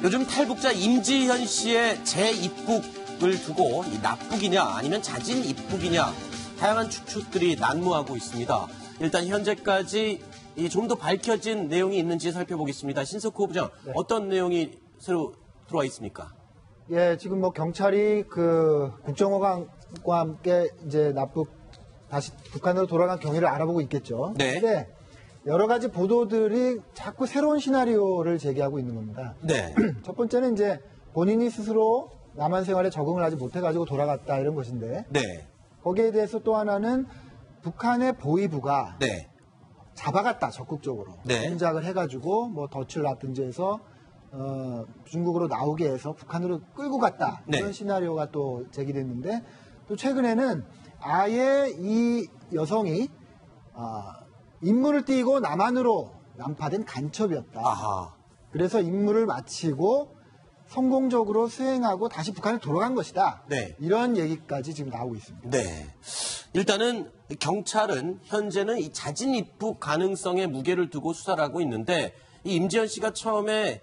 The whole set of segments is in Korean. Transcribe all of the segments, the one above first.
요즘 탈북자 임지현 씨의 재입국을 두고 이 납북이냐 아니면 자진 입국이냐 다양한 추측들이 난무하고 있습니다. 일단 현재까지 좀 더 밝혀진 내용이 있는지 살펴보겠습니다. 신석호 부장, 네. 어떤 내용이 새로 들어와 있습니까? 예, 지금 뭐 경찰이 그 국정원과 함께 이제 다시 북한으로 돌아간 경위를 알아보고 있겠죠. 네. 근데 여러 가지 보도들이 자꾸 새로운 시나리오를 제기하고 있는 겁니다. 네. 첫 번째는 이제 본인이 스스로 남한 생활에 적응을 하지 못해가지고 돌아갔다 이런 것인데. 네. 거기에 대해서 또 하나는 북한의 보위부가 네. 잡아갔다 적극적으로 네. 공작을 해가지고 뭐 덫을 놨든지 해서 중국으로 나오게 해서 북한으로 끌고 갔다 네. 이런 시나리오가 또 제기됐는데 또 최근에는 아예 이 여성이 임무를 띠고 남한으로 난파된 간첩이었다. 아하. 그래서 임무를 마치고 성공적으로 수행하고 다시 북한에 돌아간 것이다. 네. 이런 얘기까지 지금 나오고 있습니다. 네. 일단은 경찰은 현재는 이 자진 입국 가능성에 무게를 두고 수사를 하고 있는데 이 임지현 씨가 처음에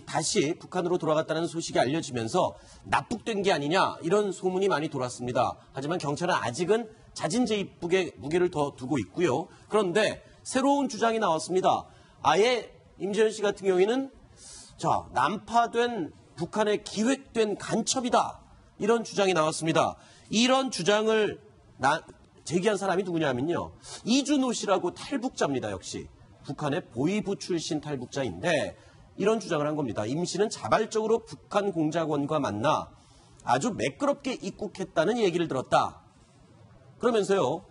다시 북한으로 돌아갔다는 소식이 알려지면서 납북된 게 아니냐 이런 소문이 많이 돌았습니다. 하지만 경찰은 아직은 자진 재입국에 무게를 더 두고 있고요. 그런데 새로운 주장이 나왔습니다. 아예 임지현 씨 같은 경우에는 난파된 북한의 기획된 간첩이다. 이런 주장이 나왔습니다. 이런 주장을 제기한 사람이 누구냐면요. 이준호 씨라고 탈북자입니다. 역시. 북한의 보위부 출신 탈북자인데 이런 주장을 한 겁니다. 임 씨는 자발적으로 북한 공작원과 만나 아주 매끄럽게 입국했다는 얘기를 들었다. 그러면서요.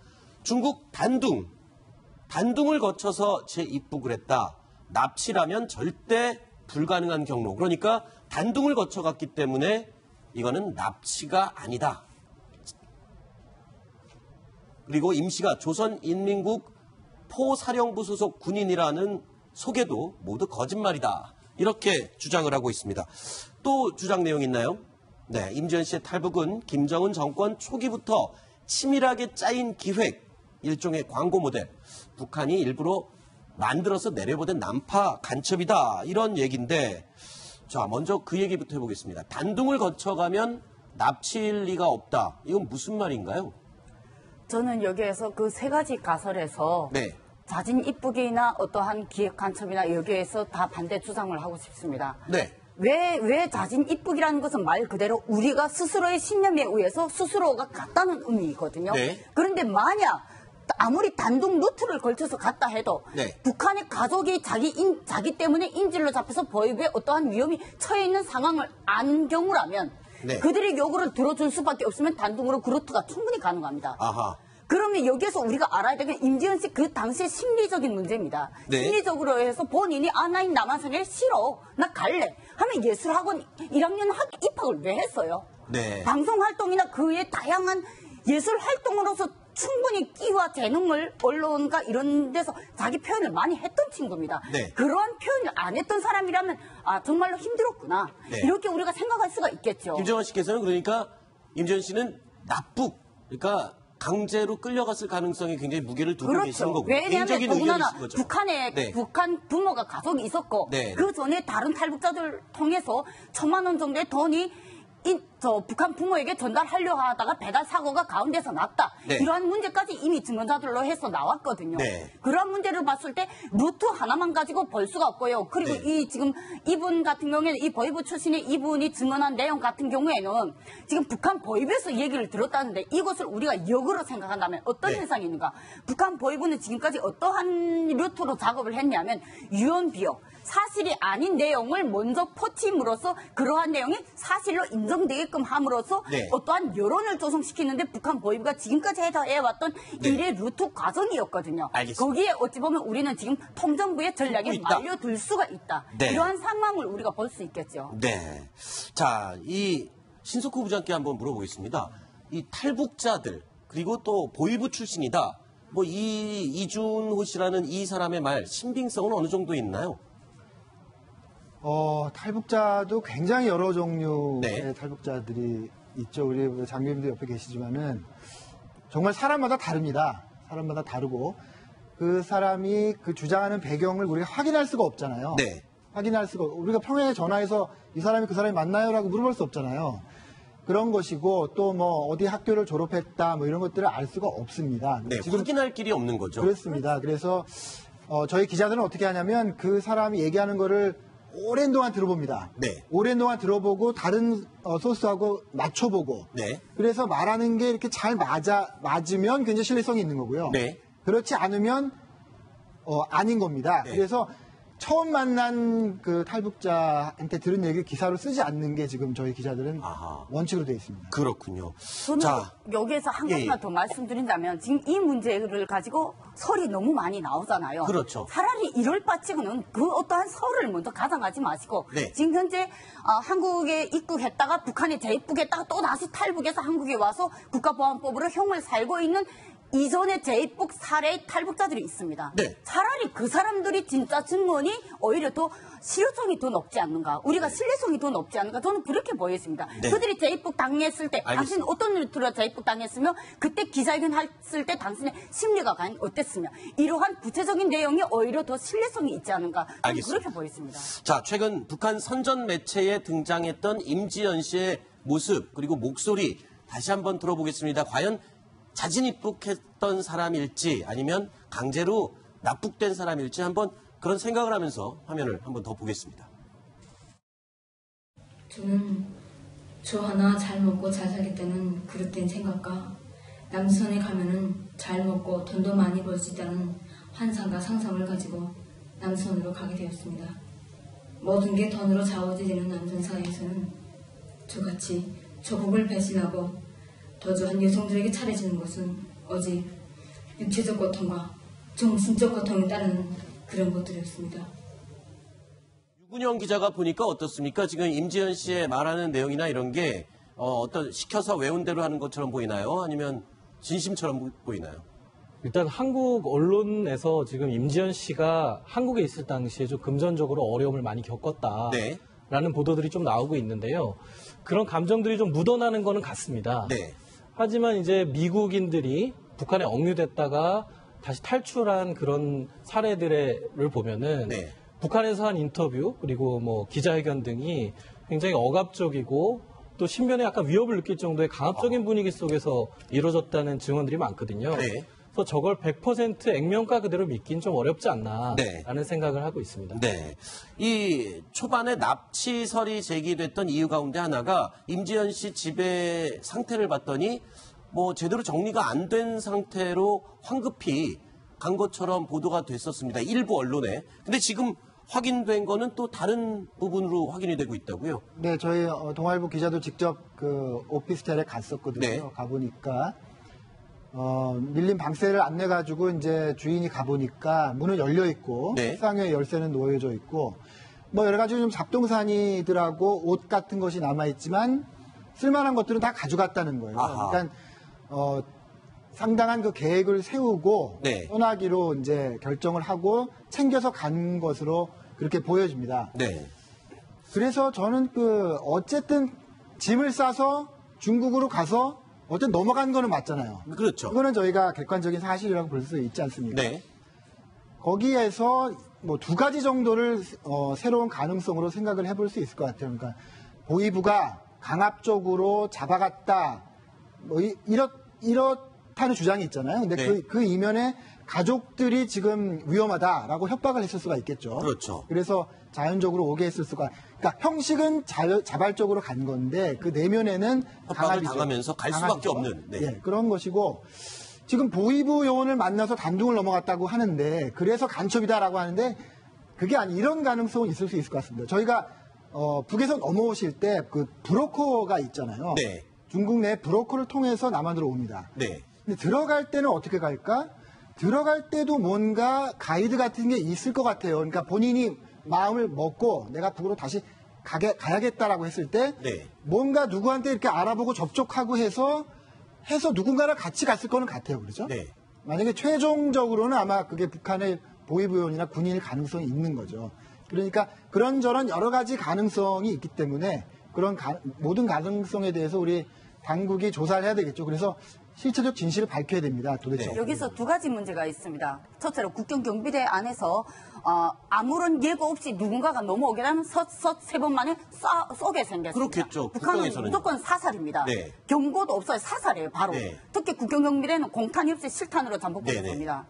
중국 단둥을 거쳐서 재입국을 했다. 납치라면 절대 불가능한 경로. 그러니까 단둥을 거쳐갔기 때문에 이거는 납치가 아니다. 그리고 임 씨가 조선인민국 포사령부 소속 군인이라는 소개도 모두 거짓말이다. 이렇게 주장을 하고 있습니다. 또 주장 내용 있나요? 네, 임지현 씨의 탈북은 김정은 정권 초기부터 치밀하게 짜인 기획, 일종의 광고 모델. 북한이 일부러 만들어서 내려보낸 난파 간첩이다. 이런 얘기인데 먼저 그 얘기부터 해보겠습니다. 단둥을 거쳐가면 납치일 리가 없다. 이건 무슨 말인가요? 저는 여기에서 그 세 가지 가설에서 네. 자진 입국이나 어떠한 기획 간첩이나 여기에서 다 반대 주장을 하고 싶습니다. 네. 왜 자진 입국이라는 것은 말 그대로 우리가 스스로의 신념에 의해서 스스로가 갔다는 의미거든요. 네. 그런데 만약 아무리 단둥 루트를 걸쳐서 갔다 해도 네. 북한의 가족이 자기 때문에 인질로 잡혀서 보위부에 어떠한 위험이 처해 있는 상황을 안 경우라면 네. 그들의 요구를 들어줄 수밖에 없으면 단둥으로 그 루트가 충분히 가능합니다. 아하. 그러면 여기에서 우리가 알아야 되는 게 임지현 씨 그 당시의 심리적인 문제입니다. 네. 심리적으로 해서 본인이 나 이 남한 생활 싫어. 나 갈래. 하면 예술학원 1학년 입학을 왜 했어요? 네. 방송 활동이나 그의 다양한 예술 활동으로서 충분히 끼와 재능을 언론과 이런 데서 자기 표현을 많이 했던 친구입니다. 네. 그러한 표현을 안 했던 사람이라면 정말로 힘들었구나. 네. 이렇게 우리가 생각할 수가 있겠죠. 김정은 씨께서는 그러니까 임지현 씨는 납북, 그러니까 강제로 끌려갔을 가능성이 굉장히 무게를 두고 계시는 거고. 왜냐하면 더군다나 북한에 네. 북한 부모가 가족이 있었고 네. 그 전에 다른 탈북자들 통해서 1,000만 원 정도의 돈이 북한 부모에게 전달하려 하다가 배달 사고가 가운데서 났다. 네. 이러한 문제까지 이미 증언자들로 해서 나왔거든요. 네. 그러한 문제를 봤을 때 루트 하나만 가지고 볼 수가 없고요. 그리고 네. 지금 이분 같은 경우에는 이 보위부 출신의 이분이 증언한 내용 같은 경우에는 지금 북한 보위부에서 얘기를 들었다는데 이것을 우리가 역으로 생각한다면 어떤 네. 현상이 있는가? 북한 보위부는 지금까지 어떠한 루트로 작업을 했냐면 유언비어. 사실이 아닌 내용을 먼저 퍼침으로써 그러한 내용이 사실로 인정되게끔 함으로써 네. 어떠한 여론을 조성시키는데 북한 보위부가 지금까지 해왔던 네. 일의 루트 과정이었거든요. 알겠습니다. 거기에 어찌 보면 우리는 지금 통정부의 전략에 말려들 수가 있다. 네. 이러한 상황을 우리가 볼 수 있겠죠. 네. 자, 이 신석호 부장께 한번 물어보겠습니다. 이 탈북자들 그리고 또 보위부 출신이다. 이 이준호 씨라는 이 사람의 말 신빙성은 어느 정도 있나요? 탈북자도 굉장히 여러 종류의 네. 탈북자들이 있죠. 우리 장교님도 옆에 계시지만은 정말 사람마다 다릅니다. 사람마다 다르고 그 사람이 그 주장하는 배경을 우리가 확인할 수가 없잖아요. 네. 확인할 수가 우리가 평양에 전화해서 이 사람이 그 사람이 맞나요라고 물어볼 수 없잖아요. 그런 것이고 또 뭐 어디 학교를 졸업했다 뭐 이런 것들을 알 수가 없습니다. 네, 확인할 길이 없는 거죠. 그렇습니다. 그래서 저희 기자들은 어떻게 하냐면 그 사람이 얘기하는 거를 오랜 동안 들어봅니다. 네. 오랜 동안 들어보고 다른 소스하고 맞춰보고. 네. 그래서 말하는 게 이렇게 잘 맞으면 굉장히 신뢰성이 있는 거고요. 네. 그렇지 않으면 아닌 겁니다. 네. 그래서 처음 만난 그 탈북자한테 들은 얘기를 기사로 쓰지 않는 게 지금 저희 기자들은 아하. 원칙으로 되어 있습니다. 그렇군요. 저는 자, 여기에서 한 가지만 예. 더 말씀드린다면 지금 이 문제를 가지고 설이 너무 많이 나오잖아요. 그렇죠. 차라리 이럴 바치고는 그 어떠한 설을 먼저 가장하지 마시고 네. 지금 현재 한국에 입국했다가 북한에 재입국했다가 또 다시 탈북해서 한국에 와서 국가보안법으로 형을 살고 있는 이전에 재입국 사례의 탈북자들이 있습니다. 네. 차라리 그 사람들이 진짜 증언이 오히려 더 실효성이 더 높지 않는가. 우리가 신뢰성이 더 높지 않는가. 저는 그렇게 보였습니다. 네. 그들이 재입국 당했을 때 알겠습니다. 당신 어떤 루트로 재입국 당했으며 그때 기자회견 했을 때 당신의 심리가 과연 어땠으며 이러한 구체적인 내용이 오히려 더 신뢰성이 있지 않은가. 저는 알겠습니다. 그렇게 보였습니다. 자, 최근 북한 선전 매체에 등장했던 임지연 씨의 모습 그리고 목소리 다시 한번 들어보겠습니다. 과연 자진 입국했던 사람일지 아니면 강제로 납북된 사람일지 한번 그런 생각을 하면서 화면을 한번 더 보겠습니다. 저는 저 하나 잘 먹고 잘 살겠다는 그릇된 생각과 남선에 가면은 잘 먹고 돈도 많이 벌 수 있다는 환상과 상상을 가지고 남선으로 가게 되었습니다. 모든 게 돈으로 좌우지되는 남선 사회에서는 저같이 조국을 배신하고 도주한 여성들에게 차려지는 것은 오직 육체적 고통과 정신적 고통에 따르는 그런 것들이었습니다. 유근영 기자가 보니까 어떻습니까? 지금 임지연 씨의 말하는 내용이나 이런 게 어떤 시켜서 외운 대로 하는 것처럼 보이나요? 아니면 진심처럼 보이나요? 일단 한국 언론에서 지금 임지연 씨가 한국에 있을 당시에 좀 금전적으로 어려움을 많이 겪었다라는 네. 보도들이 좀 나오고 있는데요. 그런 감정들이 좀 묻어나는 거는 같습니다. 네. 하지만 이제 미국인들이 북한에 억류됐다가 다시 탈출한 그런 사례들을 보면은 네. 북한에서 한 인터뷰 그리고 뭐 기자회견 등이 굉장히 억압적이고 또 신변에 약간 위협을 느낄 정도의 강압적인 분위기 속에서 이루어졌다는 증언들이 많거든요. 네. 그래서 저걸 100% 액면가 그대로 믿긴 좀 어렵지 않나라는 네. 생각을 하고 있습니다. 네. 이 초반에 납치설이 제기됐던 이유 가운데 하나가 임지연 씨 집의 상태를 봤더니 뭐 제대로 정리가 안 된 상태로 황급히 간 것처럼 보도가 됐었습니다. 일부 언론에. 근데 지금 확인된 거는 또 다른 부분으로 확인이 되고 있다고요? 네, 저희 동아일보 기자도 직접 그 오피스텔에 갔었거든요. 네. 가보니까 밀린 방세를 안 내가지고 이제 주인이 가보니까 문은 열려 있고 네. 책상 위에 열쇠는 놓여져 있고 뭐 여러 가지 좀 잡동사니들하고 옷 같은 것이 남아 있지만 쓸만한 것들은 다 가져갔다는 거예요. 아하. 그러니까 상당한 그 계획을 세우고 네. 떠나기로 이제 결정을 하고 챙겨서 간 것으로 그렇게 보여집니다. 네. 그래서 저는 어쨌든 짐을 싸서 중국으로 가서 어쨌든 넘어간 거는 맞잖아요. 그렇죠. 그거는 저희가 객관적인 사실이라고 볼 수 있지 않습니까? 네. 거기에서 뭐 두 가지 정도를 새로운 가능성으로 생각을 해볼 수 있을 것 같아요. 그러니까 보위부가 강압적으로 잡아갔다 뭐 이렇다는 주장이 있잖아요. 근데 네. 그 이면에 가족들이 지금 위험하다라고 협박을 했을 수가 있겠죠. 그렇죠. 그래서 자연적으로 오게 했을 수가. 그러니까 형식은 자발적으로 간 건데 그 내면에는 협박을 강압이죠. 당하면서 갈 수밖에 없는. 네. 예, 그런 것이고 지금 보위부 요원을 만나서 단둥을 넘어갔다고 하는데 그래서 간첩이다라고 하는데 그게 이런 가능성은 있을 수 있을 것 같습니다. 저희가 북에서 넘어오실 때 그 브로커가 있잖아요. 네. 중국 내 브로커를 통해서 남한으로 옵니다. 네. 근데 들어갈 때는 어떻게 갈까? 들어갈 때도 뭔가 가이드 같은 게 있을 것 같아요. 그러니까 본인이 마음을 먹고 내가 북으로 다시 가야겠다라고 했을 때 네. 뭔가 누구한테 이렇게 알아보고 접촉하고 해서 누군가랑 같이 갔을 거는 같아요. 그렇죠? 네. 만약에 최종적으로는 아마 그게 북한의 보위부요원이나 군인일 가능성이 있는 거죠. 그러니까 그런저런 여러 가지 가능성이 있기 때문에 그런 모든 가능성에 대해서 우리 당국이 조사를 해야 되겠죠. 그래서 실체적 진실을 밝혀야 됩니다. 도대체. 네. 여기서 두 가지 문제가 있습니다. 첫째로 국경경비대 안에서 아무런 예고 없이 누군가가 넘어오게 되면 섰 세 번 만에 쏘게 생겼습니다. 그렇겠죠. 북한은 국경에서는. 무조건 사살입니다. 네. 경고도 없어요. 사살이에요. 바로. 네. 특히 국경경비대는 공탄이 없이 실탄으로 잠복되는 네네. 겁니다.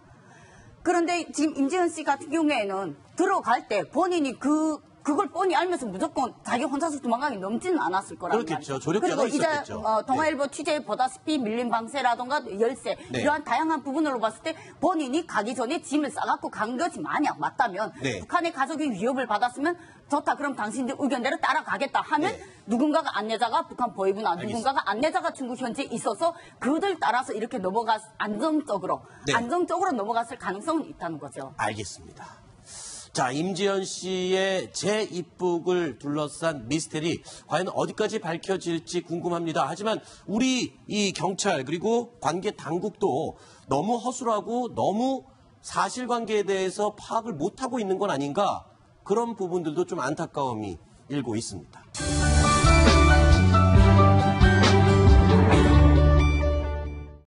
그런데 지금 임지은 씨 같은 경우에는 들어갈 때 본인이 그걸 뻔히 알면서 무조건 자기 혼자서 도망가기 넘지는 않았을 거란 그렇겠죠. 말이죠. 조력자가 그리고 이제 있었겠죠. 동아일보 취재에 보다시피 밀림 방세라든가 열세 네. 이러한 다양한 부분으로 봤을 때 본인이 가기 전에 짐을 싸갖고 간 것이 만약 맞다면 네. 북한의 가족이 위협을 받았으면 좋다 그럼 당신들 의견대로 따라가겠다 하면 네. 누군가가 안내자가 북한 보위부나 누군가가 안내자가 중국 현지에 있어서 그들 따라서 이렇게 안정적으로 네. 넘어갔을 가능성은 있다는 거죠. 알겠습니다. 자, 임지연 씨의 재입국을 둘러싼 미스테리 과연 어디까지 밝혀질지 궁금합니다. 하지만 우리 이 경찰 그리고 관계 당국도 너무 허술하고 너무 사실관계에 대해서 파악을 못하고 있는 건 아닌가 그런 부분들도 좀 안타까움이 일고 있습니다.